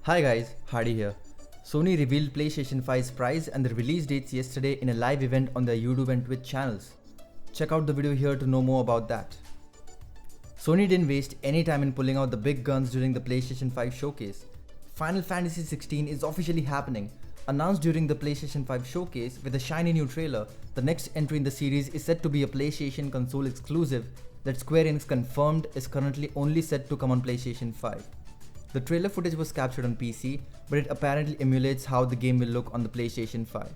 Hi guys, Hardy here. Sony revealed PlayStation 5's price and the release dates yesterday in a live event on their YouTube and Twitch channels. Check out the video here to know more about that. Sony didn't waste any time in pulling out the big guns during the PlayStation 5 showcase. Final Fantasy 16 is officially happening. Announced during the PlayStation 5 showcase with a shiny new trailer, the next entry in the series is said to be a PlayStation console exclusive that Square Enix confirmed is currently only set to come on PlayStation 5. The trailer footage was captured on PC, but it apparently emulates how the game will look on the PlayStation 5.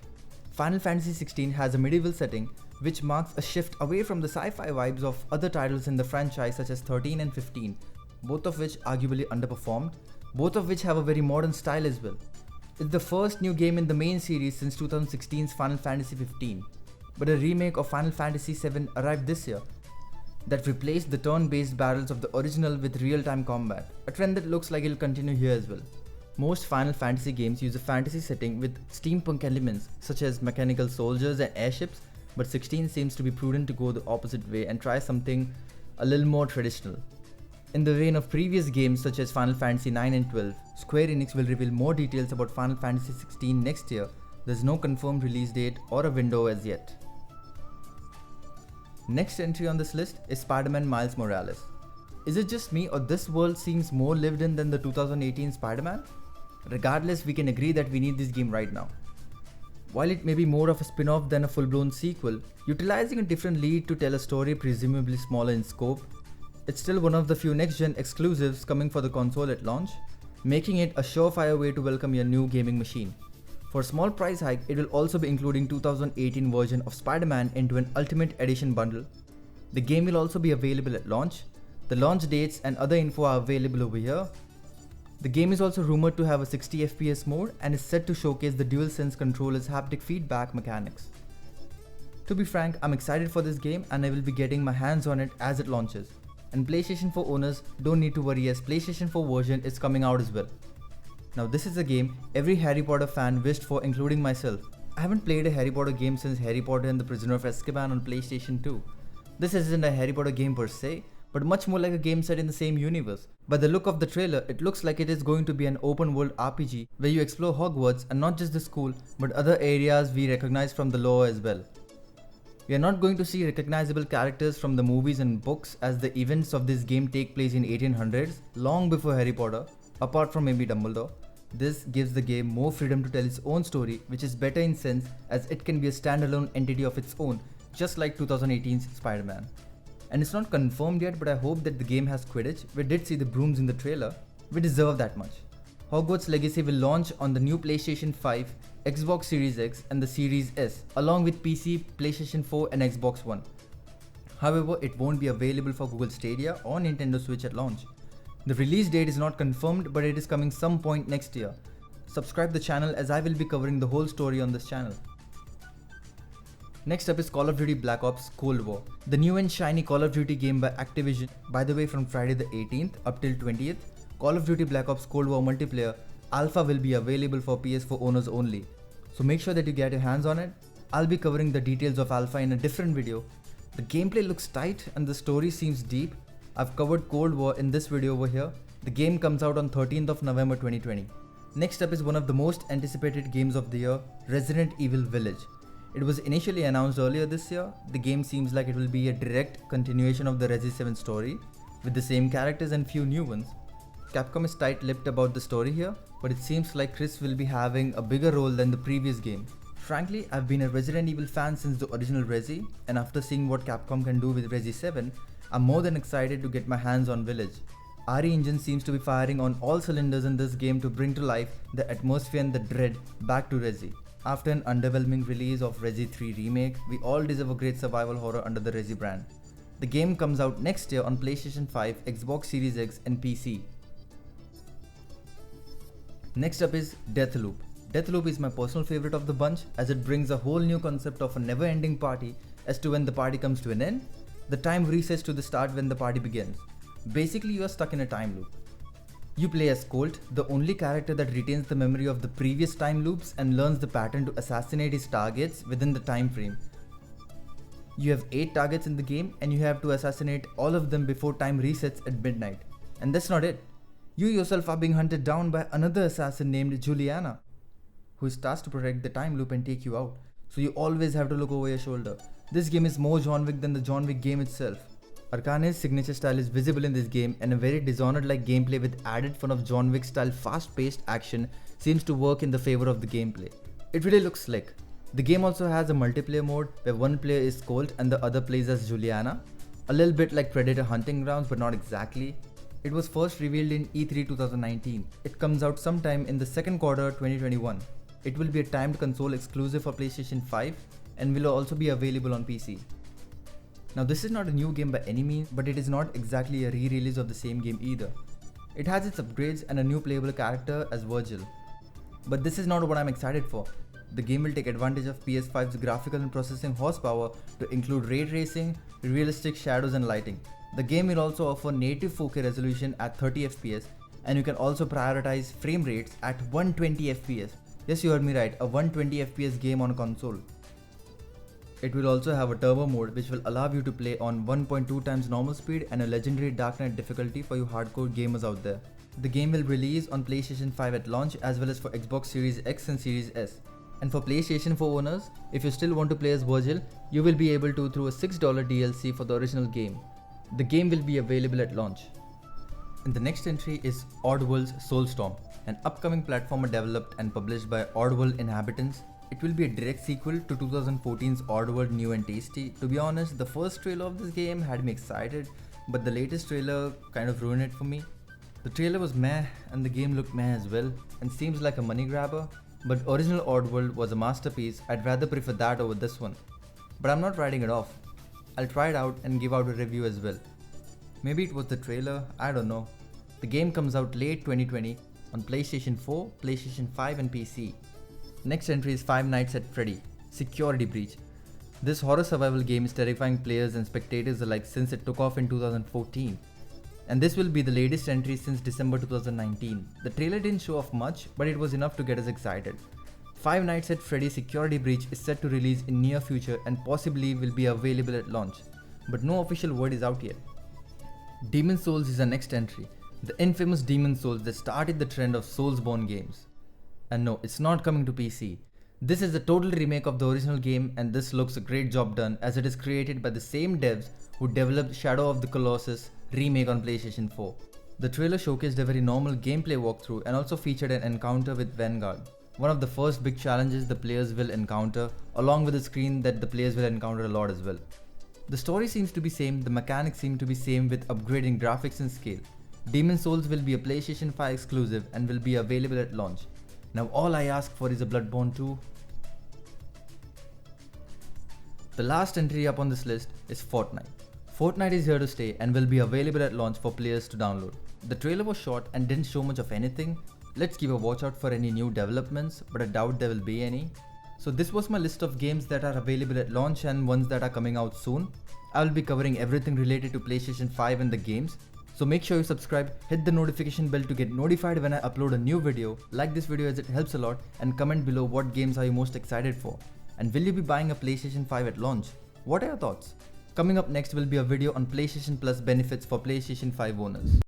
Final Fantasy 16 has a medieval setting, which marks a shift away from the sci-fi vibes of other titles in the franchise such as 13 and 15, both of which arguably underperformed, both of which have a very modern style as well. It's the first new game in the main series since 2016's Final Fantasy 15, but a remake of Final Fantasy 7 arrived this year that replaced the turn-based battles of the original with real-time combat, a trend that looks like it'll continue here as well. Most Final Fantasy games use a fantasy setting with steampunk elements such as mechanical soldiers and airships, but 16 seems to be prudent to go the opposite way and try something a little more traditional. In the vein of previous games such as Final Fantasy 9 and 12, Square Enix will reveal more details about Final Fantasy 16 next year. There's no confirmed release date or a window as yet. Next entry on this list is Spiderman Miles Morales. Is it just me or this world seems more lived in than the 2018 Spider-Man? Regardless, we can agree that we need this game right now. While it may be more of a spin-off than a full-blown sequel, utilizing a different lead to tell a story presumably smaller in scope, it's still one of the few next-gen exclusives coming for the console at launch, making it a surefire way to welcome your new gaming machine. For a small price hike, it will also be including 2018 version of Spider-Man into an Ultimate Edition bundle. The game will also be available at launch. The launch dates and other info are available over here. The game is also rumored to have a 60 FPS mode and is set to showcase the DualSense controller's haptic feedback mechanics. To be frank, I'm excited for this game and I will be getting my hands on it as it launches. And PlayStation 4 owners don't need to worry as PlayStation 4 version is coming out as well. Now this is a game every Harry Potter fan wished for, including myself. I haven't played a Harry Potter game since Harry Potter and the Prisoner of Azkaban on PlayStation 2. This isn't a Harry Potter game per se, but much more like a game set in the same universe. By the look of the trailer, it looks like it is going to be an open world RPG where you explore Hogwarts and not just the school, but other areas we recognize from the lore as well. We are not going to see recognizable characters from the movies and books as the events of this game take place in 1800s, long before Harry Potter, apart from maybe Dumbledore. This gives the game more freedom to tell its own story, which is better in sense as it can be a standalone entity of its own, just like 2018's Spider-Man. And it's not confirmed yet, but I hope that the game has Quidditch. We did see the brooms in the trailer. We deserve that much. Hogwarts Legacy will launch on the new PlayStation 5, Xbox Series X and the Series S, along with PC, PlayStation 4 and Xbox One. However, it won't be available for Google Stadia or Nintendo Switch at launch. The release date is not confirmed, but it is coming some point next year. Subscribe the channel as I will be covering the whole story on this channel. Next up is Call of Duty Black Ops Cold War, the new and shiny Call of Duty game by Activision. By the way, from Friday the 18th up till 20th, Call of Duty Black Ops Cold War multiplayer alpha will be available for PS4 owners only. So make sure that you get your hands on it. I'll be covering the details of alpha in a different video. The gameplay looks tight and the story seems deep. I've covered Cold War in this video over here. The game comes out on 13th of November 2020. Next up is one of the most anticipated games of the year, Resident Evil Village. It was initially announced earlier this year. The game seems like it will be a direct continuation of the Resi 7 story, with the same characters and few new ones. Capcom is tight-lipped about the story here, but it seems like Chris will be having a bigger role than the previous game. Frankly, I've been a Resident Evil fan since the original Resi, and after seeing what Capcom can do with Resi 7, I'm more than excited to get my hands on Village. RE Engine seems to be firing on all cylinders in this game to bring to life the atmosphere and the dread back to Resi. After an underwhelming release of Resi 3 Remake, we all deserve a great survival horror under the Resi brand. The game comes out next year on PlayStation 5, Xbox Series X and PC. Next up is Deathloop. Deathloop is my personal favorite of the bunch as it brings a whole new concept of a never-ending party as to when the party comes to an end. The time resets to the start when the party begins. Basically, you are stuck in a time loop. You play as Colt, the only character that retains the memory of the previous time loops and learns the pattern to assassinate his targets within the time frame. You have 8 targets in the game and you have to assassinate all of them before time resets at midnight. And that's not it. You yourself are being hunted down by another assassin named Juliana, who is tasked to protect the time loop and take you out. So you always have to look over your shoulder. This game is more John Wick than the John Wick game itself. Arkane's signature style is visible in this game, and a very Dishonored-like gameplay with added fun of John Wick style fast-paced action seems to work in the favor of the gameplay. It really looks slick. The game also has a multiplayer mode where one player is Colt and the other plays as Juliana. A little bit like Predator Hunting Grounds, but not exactly. It was first revealed in E3 2019. It comes out sometime in the second quarter 2021. It will be a timed console exclusive for PlayStation 5 and will also be available on PC. Now this is not a new game by any means, but it is not exactly a re-release of the same game either. It has its upgrades and a new playable character as Virgil. But this is not what I'm excited for. The game will take advantage of PS5's graphical and processing horsepower to include ray tracing, realistic shadows and lighting. The game will also offer native 4K resolution at 30 FPS, and you can also prioritize frame rates at 120 FPS. Yes, you heard me right, a 120 FPS game on a console. It will also have a turbo mode which will allow you to play on 1.2 times normal speed and a legendary Dark Knight difficulty for you hardcore gamers out there. The game will release on PlayStation 5 at launch as well as for Xbox Series X and Series S. And for PlayStation 4 owners, if you still want to play as Virgil, you will be able to through a $6 DLC for the original game. The game will be available at launch. And the next entry is Oddworld's Soulstorm, an upcoming platformer developed and published by Oddworld Inhabitants. It will be a direct sequel to 2014's Oddworld New and Tasty. To be honest, the first trailer of this game had me excited, but the latest trailer kind of ruined it for me. The trailer was meh and the game looked meh as well and seems like a money grabber, but original Oddworld was a masterpiece. I'd rather prefer that over this one. But I'm not writing it off. I'll try it out and give out a review as well. Maybe it was the trailer, I don't know. The game comes out late 2020 on PlayStation 4, PlayStation 5 and PC. Next entry is Five Nights at Freddy, Security Breach. This horror survival game is terrifying players and spectators alike since it took off in 2014. And this will be the latest entry since December 2019. The trailer didn't show off much, but it was enough to get us excited. Five Nights at Freddy Security Breach is set to release in near future and possibly will be available at launch, but no official word is out yet. Demon's Souls is our next entry, the infamous Demon's Souls that started the trend of Soulsborne games. And no, it's not coming to PC. This is a total remake of the original game, and this looks a great job done as it is created by the same devs who developed Shadow of the Colossus remake on PlayStation 4. The trailer showcased a very normal gameplay walkthrough and also featured an encounter with Vanguard, one of the first big challenges the players will encounter, along with a screen that the players will encounter a lot as well. The story seems to be same, the mechanics seem to be same with upgrading graphics and scale. Demon's Souls will be a PlayStation 5 exclusive and will be available at launch. Now all I ask for is a Bloodborne 2. The last entry up on this list is Fortnite. Fortnite is here to stay and will be available at launch for players to download. The trailer was short and didn't show much of anything. Let's keep a watch out for any new developments, but I doubt there will be any. So this was my list of games that are available at launch and ones that are coming out soon. I will be covering everything related to PlayStation 5 and the games. So make sure you subscribe, hit the notification bell to get notified when I upload a new video, like this video as it helps a lot, and comment below what games are you most excited for. And will you be buying a PlayStation 5 at launch? What are your thoughts? Coming up next will be a video on PlayStation Plus benefits for PlayStation 5 owners.